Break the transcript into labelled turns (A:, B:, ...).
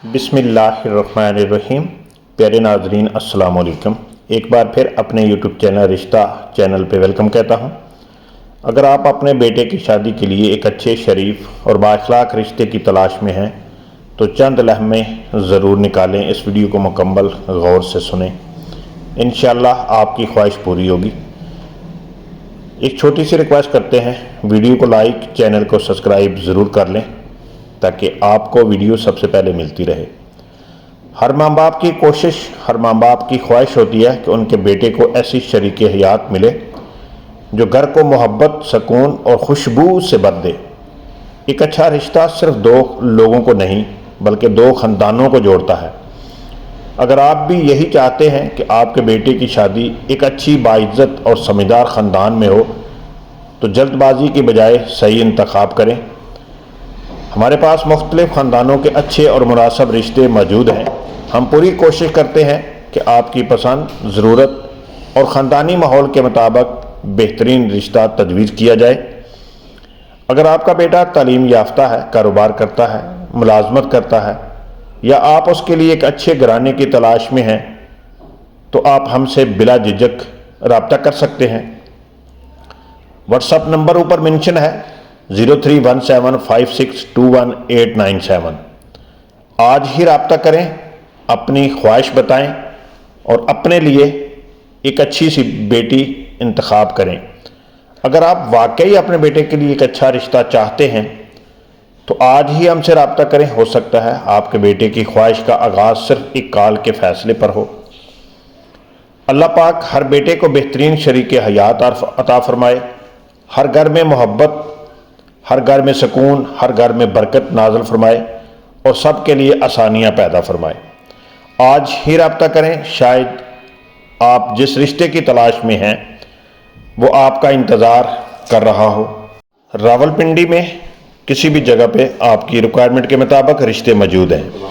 A: बिस्मिल्लाहिर्रहमानिर्रहीम। प्यारे नाजरीन अस्सलाम वालेकुम। एक बार फिर अपने यूट्यूब चैनल रिश्ता चैनल पे वेलकम कहता हूँ। अगर आप अपने बेटे की शादी के लिए एक अच्छे शरीफ और बाअखलाक रिश्ते की तलाश में हैं तो चंद लम्हे ज़रूर निकालें, इस वीडियो को मुकम्मल गौर से सुनें, इंशाअल्लाह आपकी ख्वाहिश पूरी होगी। एक छोटी सी रिक्वेस्ट करते हैं, वीडियो को लाइक, चैनल को सब्सक्राइब ज़रूर कर लें ताकि आपको वीडियो सबसे पहले मिलती रहे। हर माँ बाप की कोशिश, हर माँ बाप की ख्वाहिश होती है कि उनके बेटे को ऐसी शरीके हयात मिले जो घर को मोहब्बत, सुकून और खुशबू से भर दे। एक अच्छा रिश्ता सिर्फ दो लोगों को नहीं बल्कि दो ख़ानदानों को जोड़ता है। अगर आप भी यही चाहते हैं कि आपके बेटे की शादी एक अच्छी, बाइज्जत और समझदार ख़ानदान में हो तो जल्दबाजी की बजाय सही इंतखाब करें। हमारे पास मुख्तलिफ ख़ानदानों के अच्छे और मुनासिब रिश्ते मौजूद हैं। हम पूरी कोशिश करते हैं कि आपकी पसंद, ज़रूरत और ख़ानदानी माहौल के मुताबिक बेहतरीन रिश्ता तजवीज़ किया जाए। अगर आपका बेटा तालीम याफ्ता है, कारोबार करता है, मुलाजमत करता है या आप उसके लिए एक अच्छे घराने की तलाश में हैं तो आप हमसे बिला झिझक रब्ता कर सकते हैं। व्हाट्सएप नंबर ऊपर मेंशन है 0317562187। आज ही रब्ता करें, अपनी ख्वाहिश बताएं और अपने लिए एक अच्छी सी बेटी इंतखाब करें। अगर आप वाकई अपने बेटे के लिए एक अच्छा रिश्ता चाहते हैं तो आज ही हमसे रब्ता करें। हो सकता है आपके बेटे की ख्वाहिश का आगाज़ सिर्फ एक कॉल के फैसले पर हो। अल्लाह पाक हर बेटे को बेहतरीन शरीके हयात अता फरमाए, हर घर में मोहब्बत, हर घर में सुकून, हर घर में बरकत नाज़िल फरमाए और सब के लिए आसानियाँ पैदा फरमाए। आज ही रब्ता करें। शायद आप जिस रिश्ते की तलाश में हैं वो आपका इंतज़ार कर रहा हो। रावलपिंडी में किसी भी जगह पे आपकी रिक्वायरमेंट के मुताबिक रिश्ते मौजूद हैं।